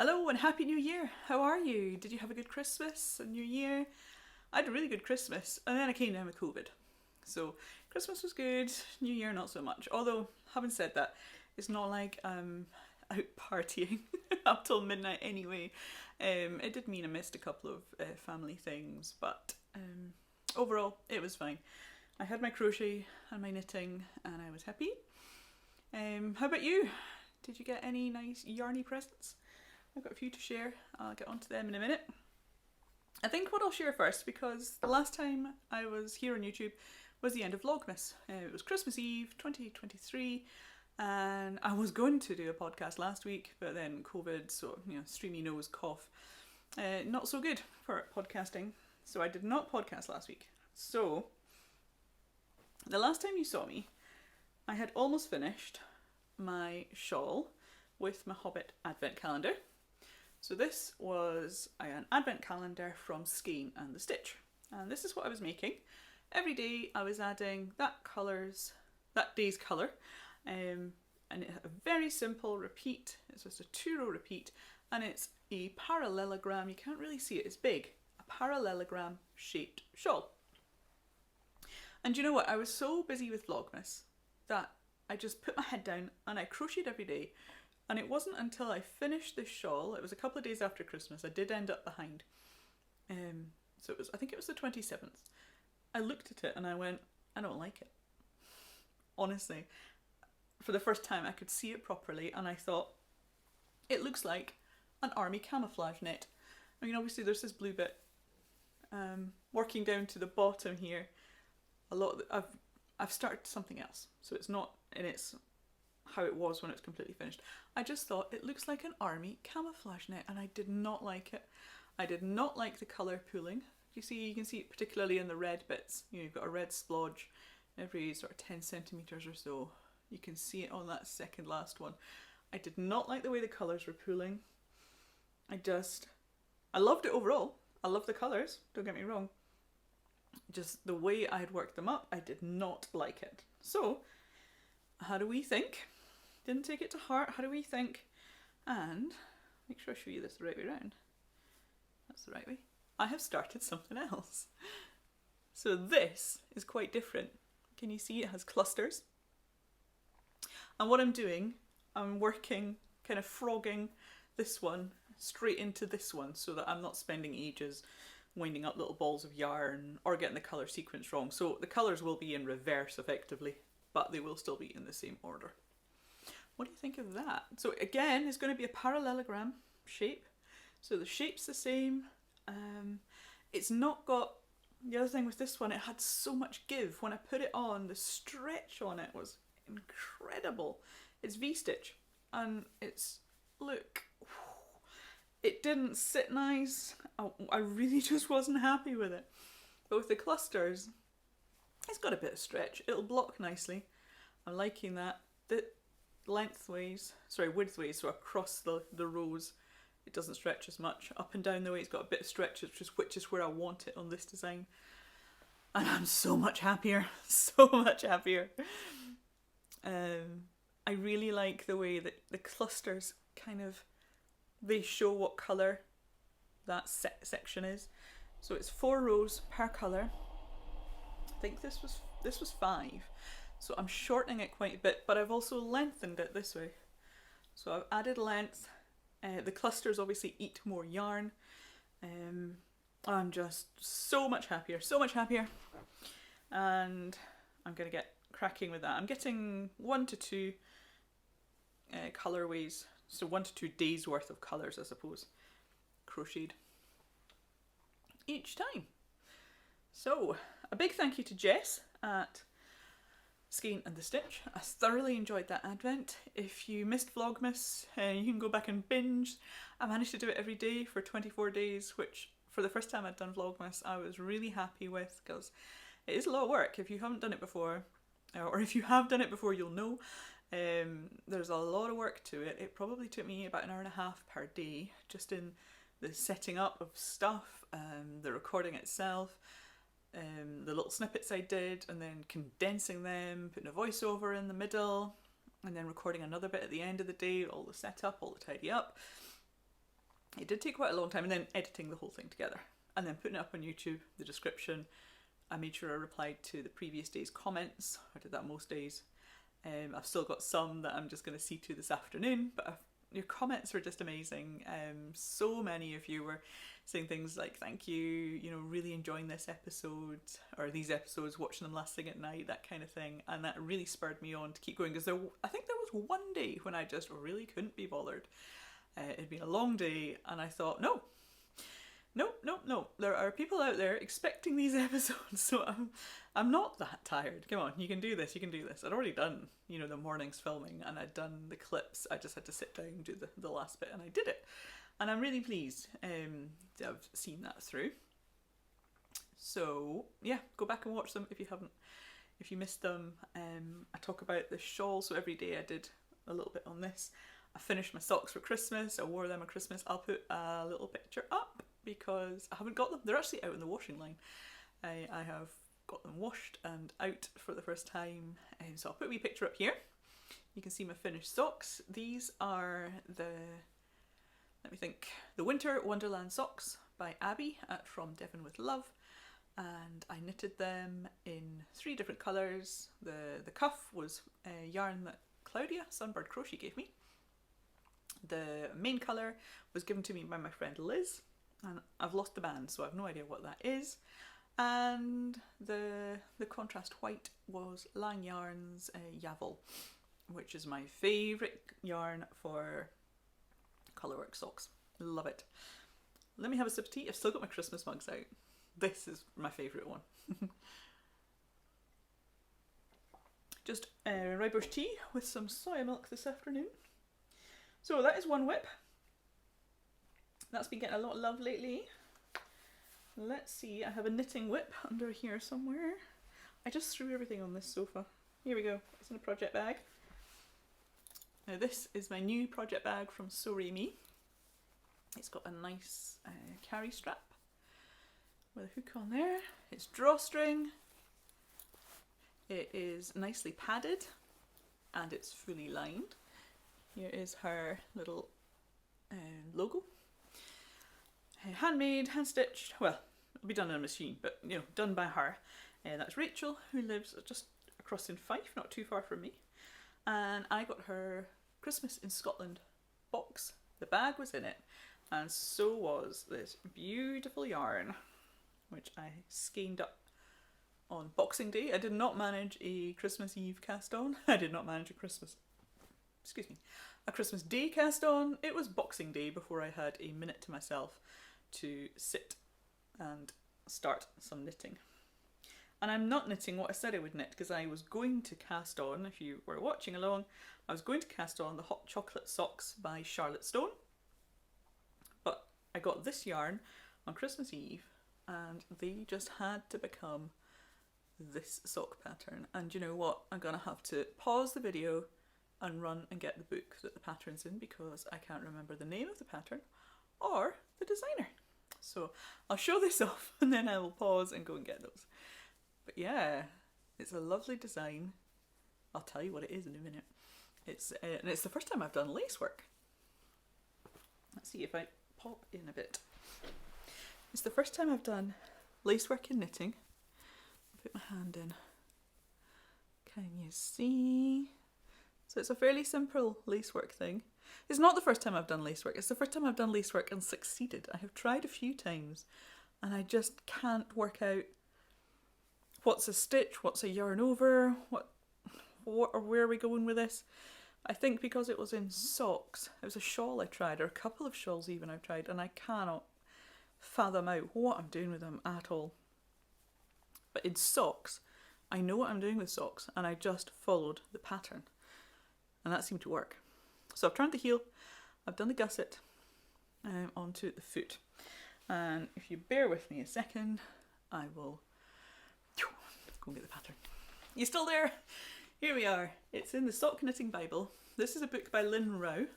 Hello and Happy New Year! How are you? Did you have a good Christmas and New Year? I had a really good Christmas and then I came down with COVID. So Christmas was good, New Year not so much. Although, having said that, it's not like I'm out partying up till midnight anyway. It did mean I missed a couple of family things, but overall it was fine. I had my crochet and my knitting and I was happy. How about you? Did you get any nice yarny presents? I've got a few to share. I'll get onto them in a minute. I think what I'll share first, because the last time I was here on YouTube was the end of Vlogmas. It was Christmas Eve 2023 and I was going to do a podcast last week, but then COVID, so streamy nose, cough. Not so good for podcasting, so I did not podcast last week. So the last time you saw me, I had almost finished my shawl with my Hobbit advent calendar. So this was an advent calendar from Skein and the Stitch. And this is what I was making. Every day I was adding that day's colour. And it's a very simple repeat. It's just a 2-row repeat. And it's a parallelogram. You can't really see it, it's big. A parallelogram shaped shawl. And you know what? I was so busy with Vlogmas that I just put my head down and I crocheted every day. And it wasn't until I finished this shawl, it was a couple of days after Christmas, I did end up behind. So I think it was the 27th. I looked at it and I went, I don't like it. Honestly, for the first time I could see it properly and I thought, it looks like an army camouflage net. I mean, obviously there's this blue bit. Working down to the bottom here, I've started something else. So it's not in its how it was when it's completely finished. I just thought it looks like an army camouflage net and I did not like it. I did not like the colour pooling. You can see it particularly in the red bits. You've got a red splodge every sort of 10 centimetres or so. You can see it on that second last one. I did not like the way the colours were pooling. I loved it overall. I love the colours, don't get me wrong. Just the way I had worked them up, I did not like it. So, how do we think? Didn't take it to heart. How do we think? And make sure I show you this the right way around. That's the right way. I have started something else. So this is quite different. Can you see it has clusters? And what I'm doing, I'm working, kind of frogging this one straight into this one so that I'm not spending ages winding up little balls of yarn or getting the colour sequence wrong. So the colours will be in reverse effectively, but they will still be in the same order. What do you think of that? So again, it's going to be a parallelogram shape. So the shape's the same. It's not got, the other thing with this one, it had so much give. When I put it on, the stretch on it was incredible. It's V-stitch and it didn't sit nice. I really just wasn't happy with it. But with the clusters, it's got a bit of stretch. It'll block nicely. I'm liking that. The widthways, so across the rows, it doesn't stretch as much. Up and down the way, it's got a bit of stretch, which is where I want it on this design. And I'm so much happier, so much happier. I really like the way that the clusters they show what colour that section is. So it's 4 rows per colour. I think this was 5. So I'm shortening it quite a bit, but I've also lengthened it this way. So I've added length. The clusters obviously eat more yarn. I'm just so much happier, And I'm going to get cracking with that. I'm getting 1 to 2 colourways, so 1 to 2 days worth of colours, I suppose, crocheted each time. So a big thank you to Jess at Skein and the Stitch. I thoroughly enjoyed that advent. If you missed Vlogmas, you can go back and binge. I managed to do it every day for 24 days, which for the first time I'd done Vlogmas I was really happy with, because it is a lot of work. If you haven't done it before, or if you have done it before, you'll know. There's a lot of work to it. It probably took me about 1.5 hours per day, just in the setting up of stuff, the recording itself, the little snippets I did, and then condensing them, putting a voiceover in the middle, and then recording another bit at the end of the day, all the setup, all the tidy up. it did take quite a long time, and then editing the whole thing together and then putting it up on YouTube, the description. I made sure I replied to the previous day's comments. I did that most days. I've still got some that I'm just going to see to this afternoon, but your comments were just amazing. So many of you were saying things like, thank you, you know, really enjoying this episode, or these episodes, watching them last thing at night, that kind of thing. And that really spurred me on to keep going, because I think there was one day when I just really couldn't be bothered. It'd been a long day, and I thought, no. There are people out there expecting these episodes, so I'm not that tired. Come on, you can do this, you can do this. I'd already done, you know, the morning's filming, and I'd done the clips. I just had to sit down and do the last bit, and I did it. And I'm really pleased to have seen that through. So yeah, go back and watch them if you haven't. If you missed them, I talk about the shawl. So every day I did a little bit on this. I finished my socks for Christmas. I wore them at Christmas. I'll put a little picture up because I haven't got them. They're actually out in the washing line. I have got them washed and out for the first time. So I'll put a wee picture up here. You can see my finished socks. These are the Winter Wonderland socks by Abby from Devon with Love. And I knitted them in 3 different colours. The cuff was yarn that Claudia, Sunbird Crochet, gave me. The main colour was given to me by my friend Liz, and I've lost the band, so I have no idea what that is. And the contrast white was Lang Yarn's Yavel, which is my favourite yarn for colourwork socks. Love it. Let me have a sip of tea. I've still got my Christmas mugs out. This is my favourite one. Just rooibos tea with some soya milk this afternoon. So that is one whip. That's been getting a lot of love lately. Let's see, I have a knitting whip under here somewhere. I just threw everything on this sofa. Here we go, it's in a project bag. Now this is my new project bag from Me. It's got a nice carry strap with a hook on there. It's drawstring. It is nicely padded and it's fully lined. Here is her little logo. Handmade, hand stitched. Well, it'll be done on a machine, but you know, done by her. That's Rachel, who lives just across in Fife, not too far from me. And I got her Christmas in Scotland box. The bag was in it, and so was this beautiful yarn, which I skeined up on Boxing Day. I did not manage a Christmas Eve cast on. I did not manage a Christmas Day cast on. It was Boxing Day before I had a minute to myself to sit and start some knitting. And I'm not knitting what I said I would knit, because I was going to cast on, if you were watching along, I was going to cast on the Hot Chocolate Socks by Charlotte Stone. But I got this yarn on Christmas Eve and they just had to become this sock pattern. And you know what? I'm gonna have to pause the video and run and get the book that the pattern's in, because I can't remember the name of the pattern or the designer. So I'll show this off and then I will pause and go and get those. But yeah, it's a lovely design. I'll tell you what it is in a minute. And it's the first time I've done lace work. Let's see if I pop in a bit. It's the first time I've done lace work in knitting. Put my hand in. Can you see? So it's a fairly simple lace work thing. It's not the first time I've done lace work. It's the first time I've done lace work and succeeded. I have tried a few times and I just can't work out what's a stitch, what's a yarn over, what or where are we going with this. I think because it was in socks, it was a shawl I tried, or a couple of shawls even I've tried, and I cannot fathom out what I'm doing with them at all. But in socks, I know what I'm doing with socks, and I just followed the pattern. And that seemed to work. So I've turned the heel, I've done the gusset onto the foot. And if you bear with me a second, I will go and get the pattern. You still there? Here we are. It's in the Sock Knitting Bible. This is a book by Lynn Rowe,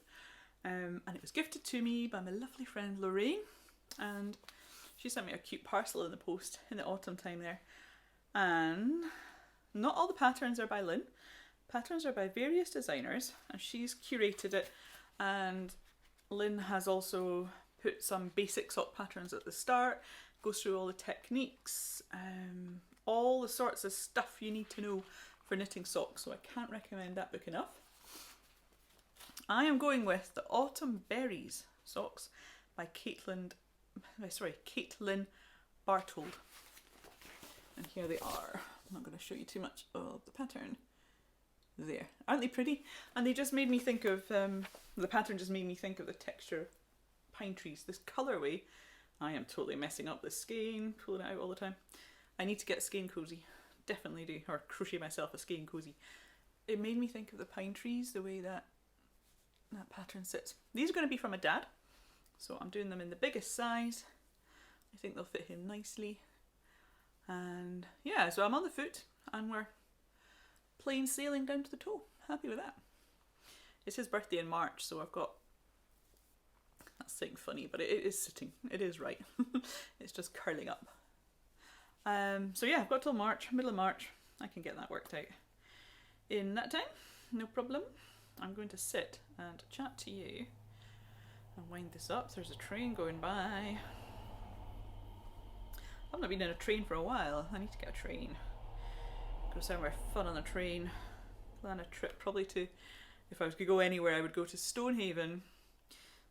and it was gifted to me by my lovely friend Lorraine, and she sent me a cute parcel in the post in the autumn time there. And not all the patterns are by Lynn. Patterns are by various designers, and she's curated it, and Lynn has also put some basic sock patterns at the start, goes through all the techniques, all the sorts of stuff you need to know for knitting socks, so I can't recommend that book enough. I am going with the Autumn Berries socks by Kaitlin Bortland. And here they are. I'm not going to show you too much of the pattern. There. Aren't they pretty? And they just made me think of, the pattern just made me think of the texture of pine trees. This colourway, I am totally messing up the skein, pulling it out all the time. I need to get a skein cozy. Definitely do. Or crochet myself a skein cozy. It made me think of the pine trees, the way that pattern sits. These are going to be from a dad. So I'm doing them in the biggest size. I think they'll fit him nicely. And yeah, so I'm on the foot and we're plain sailing down to the toe. Happy with that. It's his birthday in March, so I've got, that's saying funny, but it is sitting. It is right. It's just curling up. So yeah, I've got till March, middle of March. I can get that worked out. In that time, no problem. I'm going to sit and chat to you and wind this up. There's a train going by. I've not been in a train for a while. I need to get a train. Go somewhere fun on a train. Plan a trip probably to, if I was to go anywhere, I would go to Stonehaven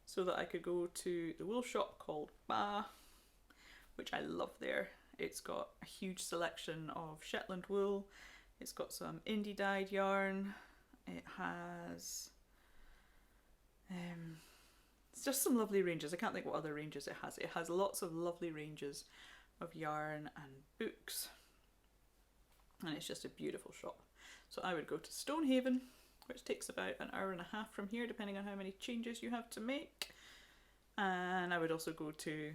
so that I could go to the wool shop called Ba, which I love there. It's got a huge selection of Shetland wool. It's got some indie dyed yarn. It has it's just some lovely ranges. I can't think what other ranges it has. It has lots of lovely ranges of yarn and books, and it's just a beautiful shop. So I would go to Stonehaven, which takes about an hour and a half from here depending on how many changes you have to make, and I would also go to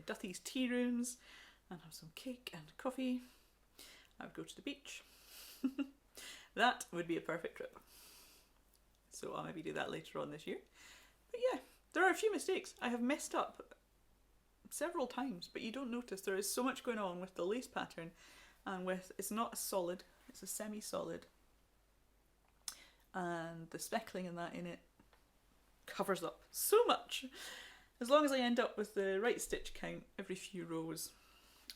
Duthie's tea rooms and have some cake and coffee. I would go to the beach. That would be a perfect trip. So I'll maybe do that later on this year. But yeah, there are a few mistakes. I have messed up several times, but you don't notice. There is so much going on with the lace pattern and with, it's not a solid, it's a semi-solid. And the speckling and that in it covers up so much. As long as I end up with the right stitch count every few rows,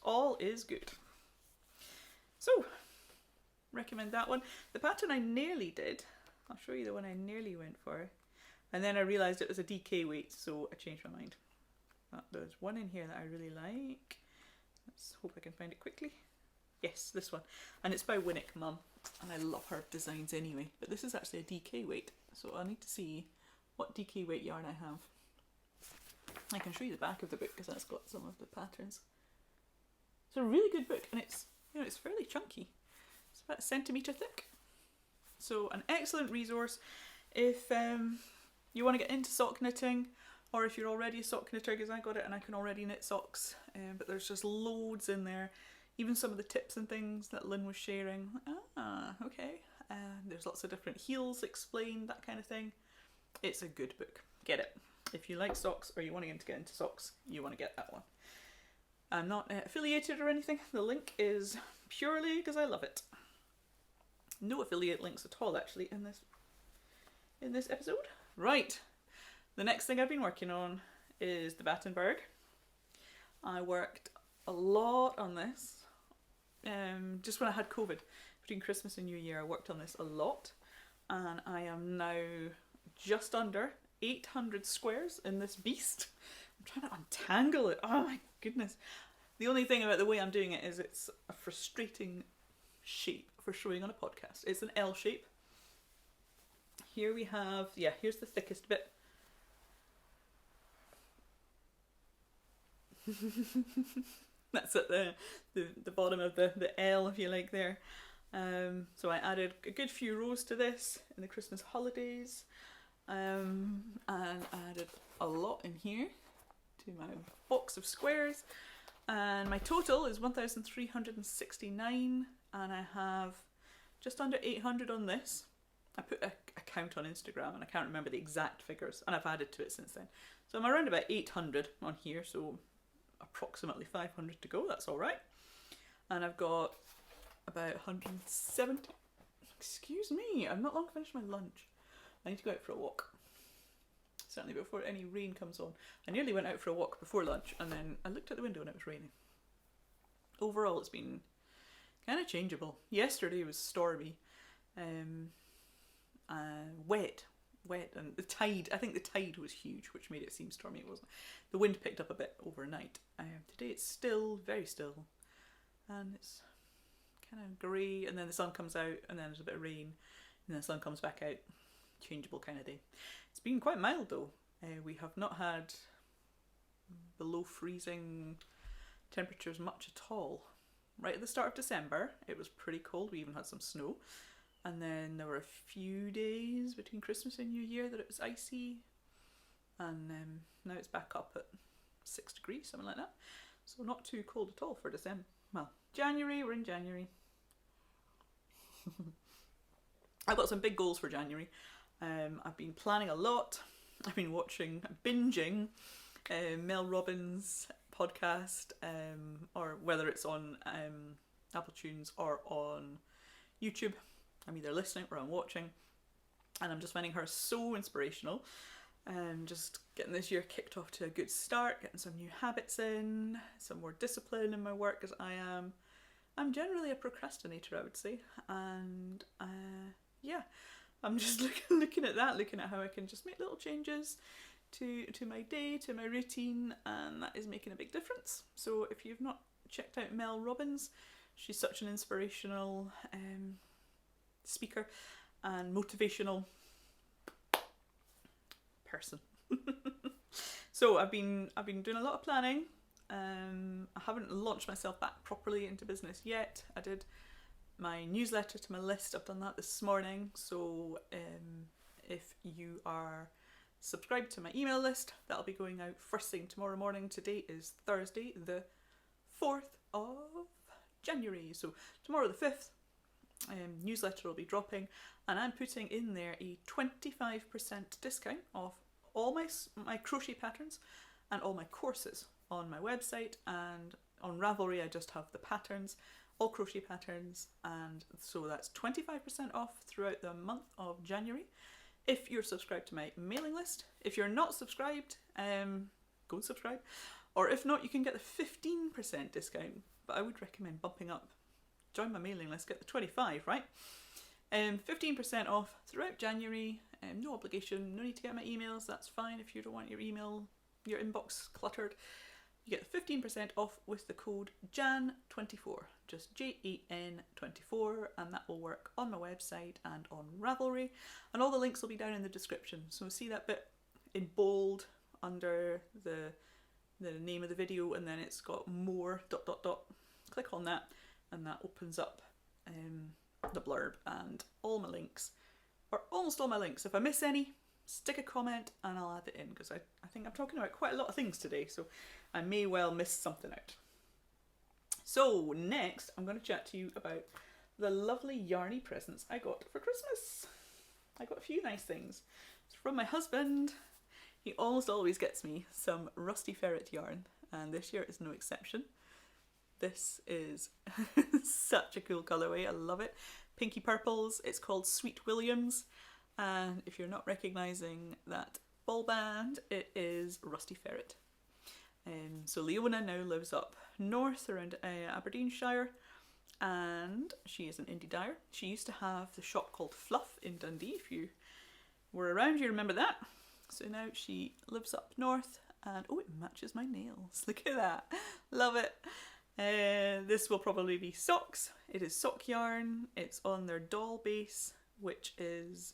all is good. So, recommend that one. The pattern I nearly did, I'll show you the one I nearly went for, and then I realised it was a DK weight, so I changed my mind. There's one in here that I really like. Let's hope I can find it quickly. Yes, this one. And it's by Winnick Mum, and I love her designs anyway, but this is actually a DK weight, so I'll need to see what DK weight yarn I have. I can show you the back of the book because that's got some of the patterns. It's a really good book, and it's, you know, it's fairly chunky. It's about 1 centimetre thick. So an excellent resource if you want to get into sock knitting, or if you're already a sock knitter, because I got it and I can already knit socks, but there's just loads in there. Even some of the tips and things that Lynn was sharing. Ah, okay. There's lots of different heels explained, that kind of thing. It's a good book. Get it. If you like socks or you want to get into socks, you want to get that one. I'm not affiliated or anything. The link is purely because I love it. No affiliate links at all actually in this episode. Right. The next thing I've been working on is the Battenburg. I worked a lot on this. Just when I had COVID, between Christmas and New Year, I worked on this a lot, and I am now just under 800 squares in this beast. I'm trying to untangle it. Oh my goodness. The only thing about the way I'm doing it is it's a frustrating shape for showing on a podcast. It's an L shape. Here we have, yeah, here's the thickest bit. That's at the bottom of the L, if you like, there. So I added a good few rows to this in the Christmas holidays, and I added a lot in here to my box of squares, and my total is 1,369, and I have just under 800 on this. I put a count on Instagram and I can't remember the exact figures, and I've added to it since then. So I'm around about 800 on here, so approximately 500 to go, that's alright. And I've got about 170, excuse me, I've not long finished my lunch. I need to go out for a walk. certainly before any rain comes on. I nearly went out for a walk before lunch and then I looked at the window and it was raining. Overall, it's been kind of changeable. Yesterday was stormy, wet, and the tide, I think the tide was huge, which made it seem stormy. It wasn't. The wind picked up a bit overnight. Today it's still, very still, and it's kind of grey, and then the sun comes out, and then there's a bit of rain, and then the sun comes back out. Changeable kind of day. It's been quite mild though. We have not had below freezing temperatures much at all. Right at the start of December, it was pretty cold. We even had some snow. And then there were a few days between Christmas and New Year that it was icy. And now it's back up at 6 degrees, something like that. So not too cold at all for December. Well, January, we're in January. I've got some big goals for January. I've been planning a lot. I've been binging Mel Robbins' podcast, or whether it's on Apple Tunes or on YouTube. I'm either listening or I'm watching, and I'm just finding her so inspirational. Just getting this year kicked off to a good start, getting some new habits in, some more discipline in my work, as I'm generally a procrastinator, I would say, and yeah, I'm just looking at that, looking at how I can just make little changes to my day, to my routine, and that is making a big difference. So if you've not checked out Mel Robbins, she's such an inspirational speaker and motivational person. So I've been doing a lot of planning. I haven't launched myself back properly into business yet. I did my newsletter to my list. I've done that this morning. So if you are subscribed to my email list, that'll be going out first thing tomorrow morning. Today is Thursday, the 4th of January. So tomorrow the 5th, newsletter will be dropping, and I'm putting in there a 25% discount off all my crochet patterns and all my courses on my website. And on Ravelry I just have the patterns, all crochet patterns, and so that's 25% off throughout the month of January if you're subscribed to my mailing list. If you're not subscribed, go and subscribe, or if not, you can get the 15% discount, but I would recommend bumping up. Join my mailing list, get the 25, right? 15% off throughout January, no obligation, no need to get my emails, that's fine if you don't want your inbox cluttered. You get 15% off with the code JAN24, just JAN24, and that will work on my website and on Ravelry, and all the links will be down in the description. So see that bit in bold under the name of the video, and then it's got more ... Click on that, and that opens up the blurb and all my links, or almost all my links. If I miss any, stick a comment and I'll add it in, because I think I'm talking about quite a lot of things today, so I may well miss something out. So next I'm going to chat to you about the lovely yarny presents I got for Christmas. I got a few nice things. It's from my husband. He almost always gets me some rusty ferret yarn, and this year is no exception. This is such a cool colourway, I love it. Pinky purples, it's called Sweet Williams, and if you're not recognising that ball band, it is Rusty Ferret. So Leona now lives up north around Aberdeenshire, and she is an indie dyer. She used to have the shop called Fluff in Dundee. If you were around, you remember that. So now she lives up north, and oh, it matches my nails. Look at that, love it. This will probably be socks. It is sock yarn. It's on their doll base, which is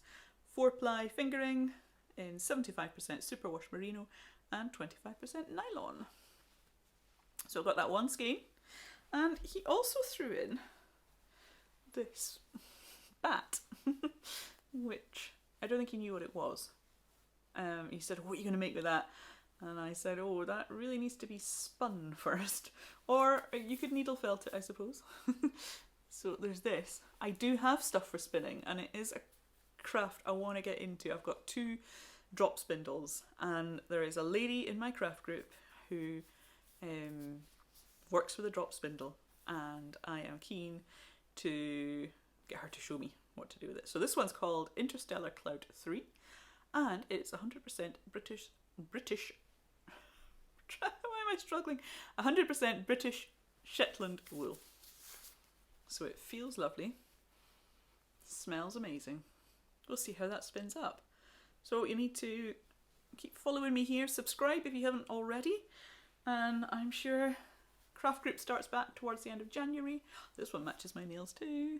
4-ply fingering in 75% superwash merino and 25% nylon. So I got that one skein, and he also threw in this bat, which I don't think he knew what it was. He said, "What are you going to make with that?" And I said, "Oh, that really needs to be spun first. Or you could needle felt it, I suppose." So there's this. I do have stuff for spinning, and it is a craft I want to get into. I've got 2 drop spindles, and there is a lady in my craft group who works with a drop spindle, and I am keen to get her to show me what to do with it. So this one's called Interstellar Cloud 3, and it's 100% British, why am I struggling? 100% British Shetland wool. So it feels lovely, smells amazing. We'll see how that spins up. So you need to keep following me here, subscribe if you haven't already, and I'm sure craft group starts back towards the end of January. This one matches my nails too.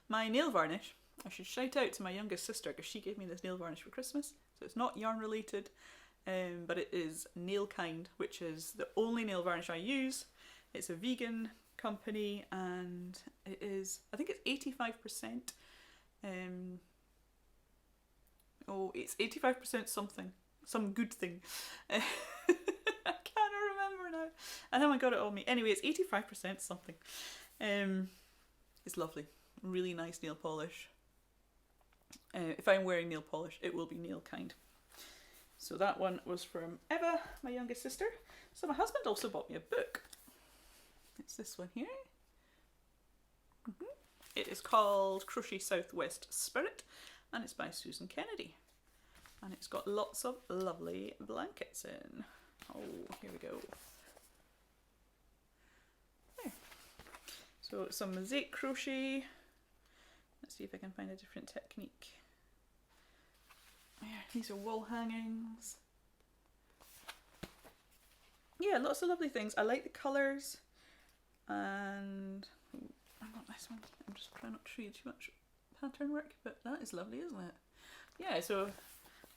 My nail varnish, I should shout out to my youngest sister because she gave me this nail varnish for Christmas. So it's not yarn related, but it is Nail Kind, which is the only nail varnish I use. It's a vegan company and it is, I think it's 85%, it's 85% something, some good thing. I can't remember now. I think I got it on me. Anyway, it's 85% something. It's lovely. Really nice nail polish. If I'm wearing nail polish, it will be Nail Kind. So that one was from Eva, my youngest sister. So my husband also bought me a book. It's this one here. It is called Crochet Southwest Spirit and it's by Susan Kennedy. And it's got lots of lovely blankets in. Oh, here we go. There. So some mosaic crochet. Let's see if I can find a different technique. There, these are wall hangings. Yeah, lots of lovely things. I like the colours. And I got this one. I'm just trying not to show you too much pattern work, but that is lovely, isn't it? Yeah, so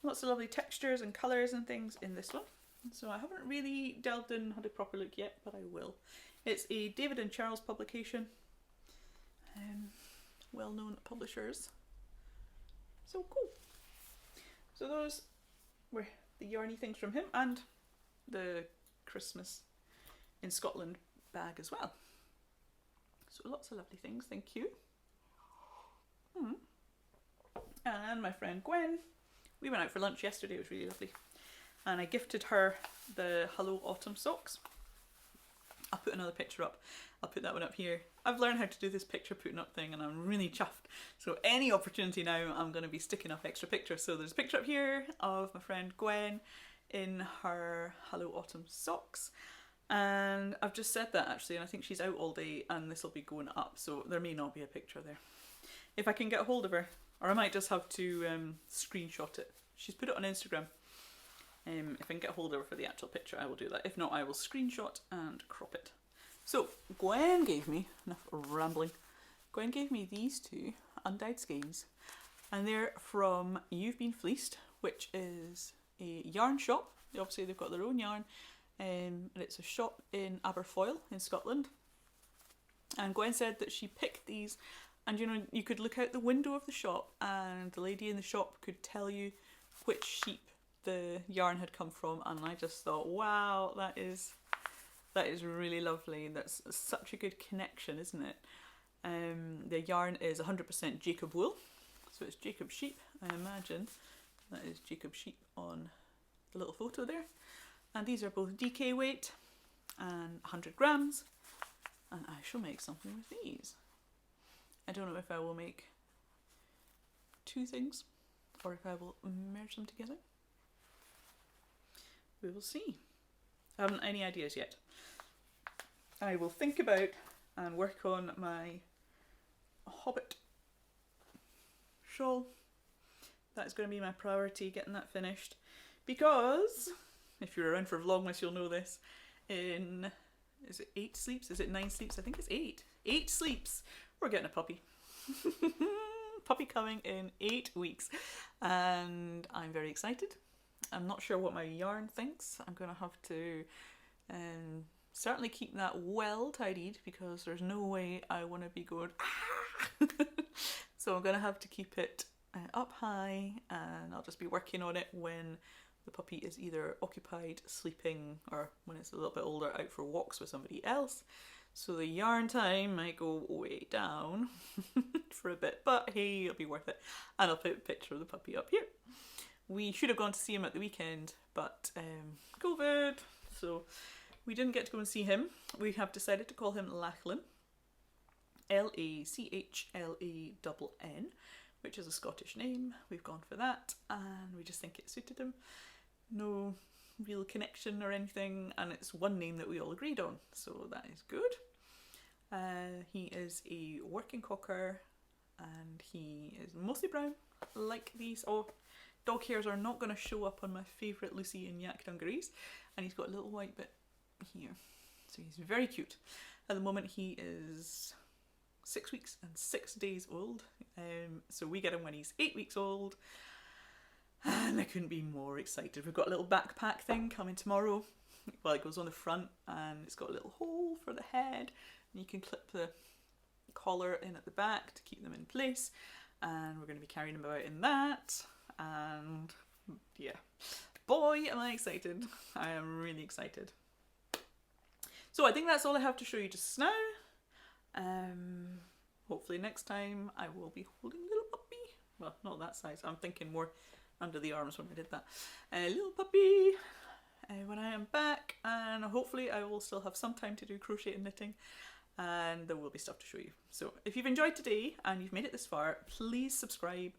lots of lovely textures and colours and things in this one. So I haven't really delved in and had a proper look yet, but I will. It's a David and Charles publication. Well-known publishers. So cool. So those were the yarny things from him and the Christmas in Scotland bag as well. So lots of lovely things, thank you. And my friend Gwen, we went out for lunch yesterday, it was really lovely. And I gifted her the Hello Autumn socks. I'll put another picture up. I'll put that one up here. I've learned how to do this picture putting up thing and I'm really chuffed. So any opportunity now I'm going to be sticking up extra pictures. So there's a picture up here of my friend Gwen in her Hello Autumn socks. And I've just said that actually, and I think she's out all day and this will be going up, so there may not be a picture there. If I can get a hold of her, or I might just have to screenshot it. She's put it on Instagram. If I can get a hold of her for the actual picture, I will do that. If not, I will screenshot and crop it. So Gwen gave me, enough rambling, Gwen gave me these two undyed skeins, and they're from You've Been Fleeced, which is a yarn shop. Obviously they've got their own yarn. And it's a shop in Aberfoyle in Scotland, and Gwen said that she picked these and you know you could look out the window of the shop and the lady in the shop could tell you which sheep the yarn had come from, and I just thought, wow, that is really lovely. That's such a good connection, isn't it? The yarn is 100% Jacob wool, so it's Jacob sheep. I imagine that is Jacob sheep on the little photo there. And these are both DK weight and 100 grams. And I shall make something with these. I don't know if I will make two things or if I will merge them together. We will see. I haven't any ideas yet. I will think about and work on my Hobbit shawl. That's going to be my priority, getting that finished. Because if you're around for vlogmas, you'll know this. Is it 8 sleeps? Is it 9 sleeps? I think it's 8. 8 sleeps. We're getting a puppy. Puppy coming in 8 weeks. And I'm very excited. I'm not sure what my yarn thinks. I'm going to have to certainly keep that well tidied because there's no way I want to be going ah! So I'm going to have to keep it up high, and I'll just be working on it when the puppy is either occupied, sleeping, or when it's a little bit older, out for walks with somebody else. So the yarn time might go way down for a bit, but hey, it'll be worth it. And I'll put a picture of the puppy up here. We should have gone to see him at the weekend, but COVID, so we didn't get to go and see him. We have decided to call him Lachlan, Lachlan, which is a Scottish name. We've gone for that, and we just think it suited him. No real connection or anything, and it's one name that we all agreed on, so that is good. He is a working cocker, and he is mostly brown, like these. Oh, dog hairs are not going to show up on my favourite Lucy and Yak dungarees, and he's got a little white bit here, so he's very cute. At the moment he is 6 weeks and 6 days old, so we get him when he's 8 weeks old, and I couldn't be more excited. We've got a little backpack thing coming tomorrow. Well, it goes on the front and it's got a little hole for the head, and you can clip the collar in at the back to keep them in place, and we're going to be carrying them about in that. And yeah, boy am I excited. I am really excited. So I think that's all I have to show you just now. Hopefully next time I will be holding a little puppy. Well, not that size. I'm thinking more under the arms when I did that. A little puppy when I am back, and hopefully I will still have some time to do crochet and knitting, and there will be stuff to show you. So if you've enjoyed today and you've made it this far, please subscribe,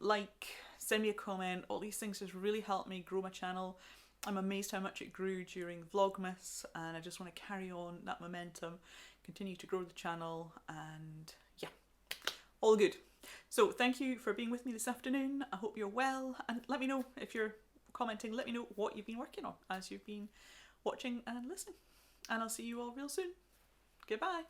like, send me a comment. All these things just really help me grow my channel. I'm amazed how much it grew during Vlogmas, and I just want to carry on that momentum, continue to grow the channel, and yeah, all good. So thank you for being with me this afternoon. I hope you're well, and let me know if you're commenting. Let me know what you've been working on as you've been watching and listening, and I'll see you all real soon. Goodbye.